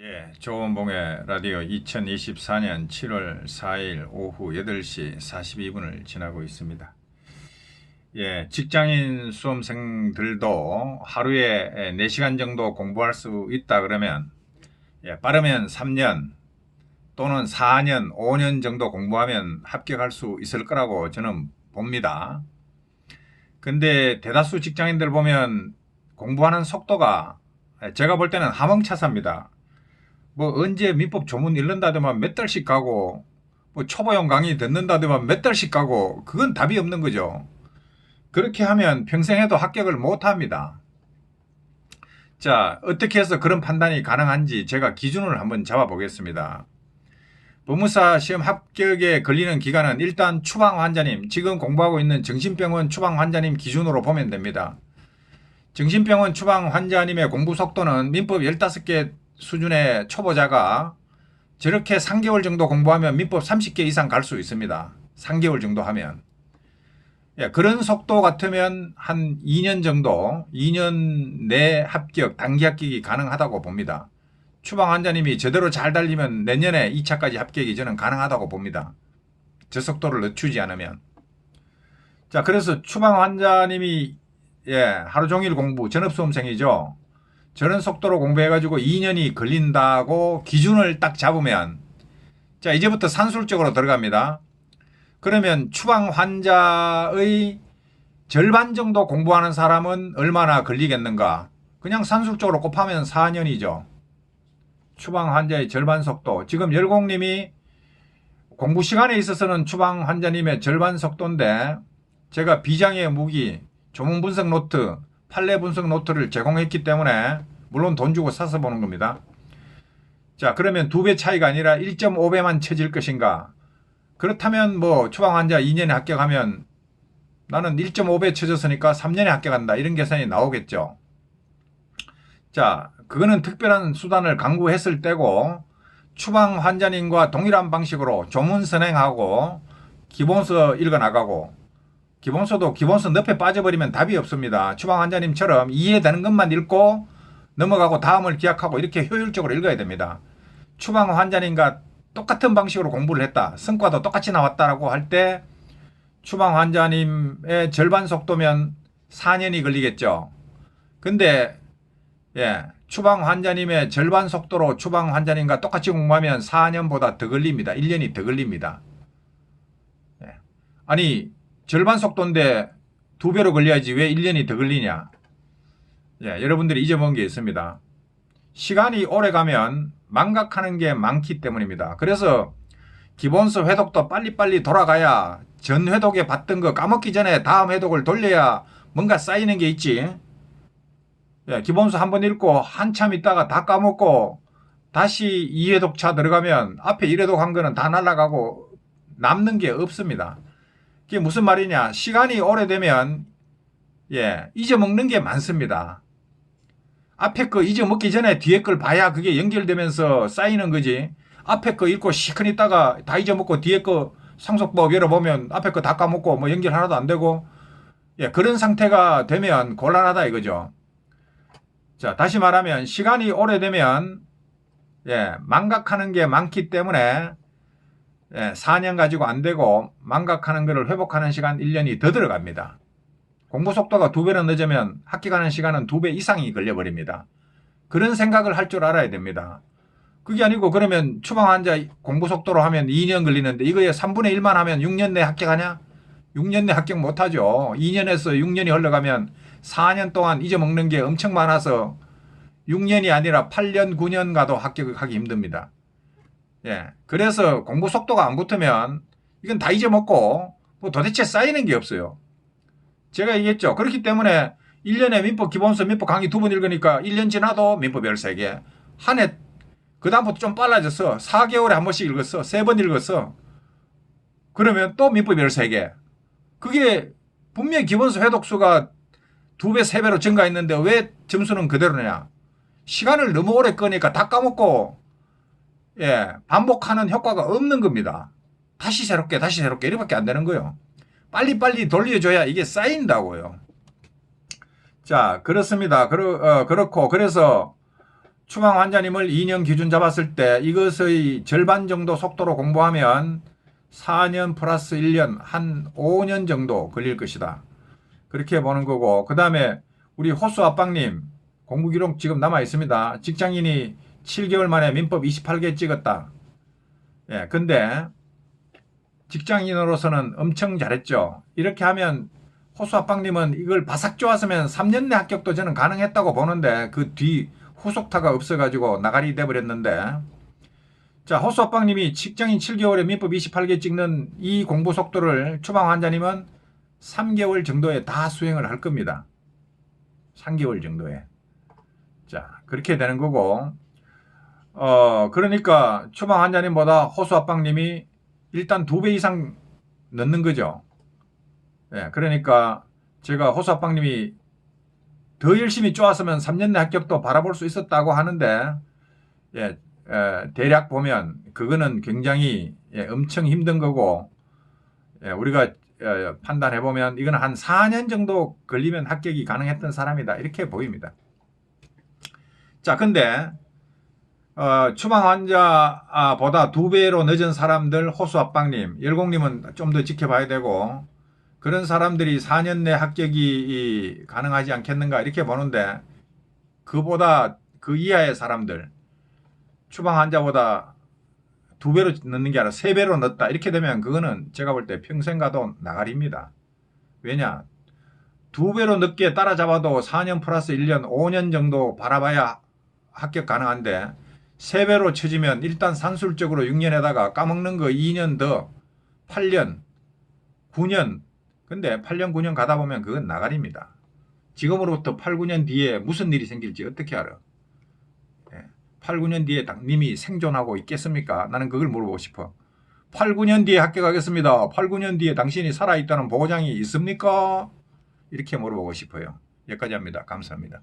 예, 조원봉의 라디오 2024년 7월 4일 오후 8시 42분을 지나고 있습니다. 예, 직장인 수험생들도 하루에 4시간 정도 공부할 수 있다 그러면 빠르면 3년 또는 4년, 5년 정도 공부하면 합격할 수 있을 거라고 저는 봅니다. 근데 대다수 직장인들 보면 공부하는 속도가 제가 볼 때는 하멍차사입니다. 뭐 언제 민법 조문 읽는다더만 몇 달씩 가고 뭐 초보용 강의 듣는다더만 몇 달씩 가고 그건 답이 없는 거죠. 그렇게 하면 평생 해도 합격을 못 합니다. 자, 어떻게 해서 그런 판단이 가능한지 제가 기준을 한번 잡아 보겠습니다. 법무사 시험 합격에 걸리는 기간은 일단 추방 환자님, 지금 공부하고 있는 정신병원 추방 환자님 기준으로 보면 됩니다. 정신병원 추방 환자님의 공부 속도는 민법 15개 수준의 초보자가 저렇게 3개월 정도 공부하면 민법 30개 이상 갈 수 있습니다. 3개월 정도 하면. 예, 그런 속도 같으면 한 2년 정도, 2년 내 합격, 단기 합격이 가능하다고 봅니다. 추방 환자님이 제대로 잘 달리면 내년에 2차까지 합격이 저는 가능하다고 봅니다. 저 속도를 늦추지 않으면. 자, 그래서 추방 환자님이 하루 종일 공부, 전업수험생이죠. 저런 속도로 공부해가지고 2년이 걸린다고 기준을 딱 잡으면, 자, 이제부터 산술적으로 들어갑니다. 그러면 추방 환자의 절반 정도 공부하는 사람은 얼마나 걸리겠는가? 그냥 산술적으로 곱하면 4년이죠. 추방 환자의 절반 속도. 지금 열공님이 공부 시간에 있어서는 추방 환자님의 절반 속도인데, 제가 비장의 무기, 조문 분석 노트, 판례 분석 노트를 제공했기 때문에 물론 돈 주고 사서 보는 겁니다. 자, 그러면 2배 차이가 아니라 1.5배만 쳐질 것인가? 그렇다면 뭐 추방 환자 2년에 합격하면 나는 1.5배 쳐졌으니까 3년에 합격한다. 이런 계산이 나오겠죠. 자, 그거는 특별한 수단을 강구했을 때고 추방 환자님과 동일한 방식으로 조문 선행하고 기본서 읽어나가고, 기본서도 기본서 늪에 빠져버리면 답이 없습니다. 추방 환자님처럼 이해되는 것만 읽고 넘어가고 다음을 기약하고 이렇게 효율적으로 읽어야 됩니다. 추방 환자님과 똑같은 방식으로 공부를 했다. 성과도 똑같이 나왔다라고 할 때 추방 환자님의 절반 속도면 4년이 걸리겠죠. 근데 추방 환자님의 절반 속도로 추방 환자님과 똑같이 공부하면 4년보다 더 걸립니다. 1년이 더 걸립니다. 아니, 절반 속도인데 2배로 걸려야지 왜 1년이 더 걸리냐. 여러분들이 잊어먹은 게 있습니다. 시간이 오래 가면 망각하는 게 많기 때문입니다. 그래서 기본서 회독도 빨리빨리 돌아가야 전 회독에 봤던 거 까먹기 전에 다음 회독을 돌려야 뭔가 쌓이는 게 있지. 기본서 한번 읽고 한참 있다가 다 까먹고 다시 2회독차 들어가면 앞에 1회독 한 거는 다 날아가고 남는 게 없습니다. 그게 무슨 말이냐. 시간이 오래되면 잊어먹는 게 많습니다. 앞에 거 잊어먹기 전에 뒤에 걸 봐야 그게 연결되면서 쌓이는 거지. 앞에 거 읽고 시큰 있다가 다 잊어먹고 뒤에 거 상속법 열어보면 앞에 거 다 까먹고 뭐 연결 하나도 안 되고 그런 상태가 되면 곤란하다 이거죠. 자, 다시 말하면 시간이 오래되면 망각하는 게 많기 때문에 4년 가지고 안 되고 망각하는 거를 회복하는 시간 1년이 더 들어갑니다. 공부 속도가 2배로 늦으면 합격하는 시간은 2배 이상이 걸려버립니다. 그런 생각을 할 줄 알아야 됩니다. 그게 아니고 그러면 추방 환자 공부 속도로 하면 2년 걸리는데 이거에 3분의 1만 하면 6년 내 합격하냐? 6년 내 합격 못하죠. 2년에서 6년이 흘러가면 4년 동안 잊어먹는 게 엄청 많아서 6년이 아니라 8년, 9년 가도 합격하기 힘듭니다. 그래서 공부 속도가 안 붙으면 이건 다 잊어먹고 뭐 도대체 쌓이는 게 없어요. 제가 얘기했죠. 그렇기 때문에 1년에 민법 기본서 민법 강의 2번 읽으니까 1년 지나도 민법 13개. 한 해, 그 다음부터 좀 빨라졌어. 4개월에 한 번씩 읽었어. 3번 읽었어. 그러면 또 민법 13개. 그게 분명히 기본서 회독수가 2배, 3배로 증가했는데 왜 점수는 그대로냐. 시간을 너무 오래 끄니까 다 까먹고 반복하는 효과가 없는 겁니다. 다시 새롭게 이렇게밖에 안 되는 거예요. 빨리빨리 돌려줘야 이게 쌓인다고요. 자, 그렇습니다. 그렇고 그래서 추방 환자님을 2년 기준 잡았을 때 이것의 절반 정도 속도로 공부하면 4년 플러스 1년 한 5년 정도 걸릴 것이다. 그렇게 보는 거고, 그 다음에 우리 호수 아빵님 공부 기록 지금 남아 있습니다. 직장인이 7개월 만에 민법 28개 찍었다. 예, 근데 직장인으로서는 엄청 잘했죠. 이렇게 하면 호수 아빵님은 이걸 바삭 좋았으면 3년 내 합격도 저는 가능했다고 보는데 그 뒤 후속타가 없어가지고 나가리 돼버렸는데, 자, 호수 아빵님이 직장인 7개월에 민법 28개 찍는 이 공부 속도를 추방 환자님은 3개월 정도에 다 수행을 할 겁니다. 3개월 정도에. 자, 그렇게 되는 거고, 그러니까 추방 환자님보다 호수 아빵님이 일단 2배 이상 넣는 거죠. 예, 그러니까 제가 호수 아빵님이 더 열심히 쪼았으면 3년 내 합격도 바라볼 수 있었다고 하는데, 예, 대략 보면 그거는 굉장히 엄청 힘든 거고, 예, 우리가 판단해 보면 이거는 한 4년 정도 걸리면 합격이 가능했던 사람이다, 이렇게 보입니다. 자, 근데 추방 환자보다 2배로 늦은 사람들, 호수 아빵님, 열공님은 좀 더 지켜봐야 되고, 그런 사람들이 4년 내 합격이 가능하지 않겠는가 이렇게 보는데, 그보다 그 이하의 사람들, 추방 환자보다 2배로 넣는 게 아니라 3배로 넣었다 이렇게 되면 그거는 제가 볼 때 평생 가도 나가리입니다. 왜냐, 2배로 늦게 따라잡아도 4년 플러스 1년 5년 정도 바라봐야 합격 가능한데, 3배로 쳐지면 일단 산술적으로 6년에다가 까먹는 거 2년 더 8년 9년, 근데 8년 9년 가다 보면 그건 나가리입니다. 지금으로부터 8, 9년 뒤에 무슨 일이 생길지 어떻게 알아? 8, 9년 뒤에 님이 생존하고 있겠습니까? 나는 그걸 물어보고 싶어. 8, 9년 뒤에 합격하겠습니다. 8, 9년 뒤에 당신이 살아있다는 보장이 있습니까? 이렇게 물어보고 싶어요. 여기까지 합니다. 감사합니다.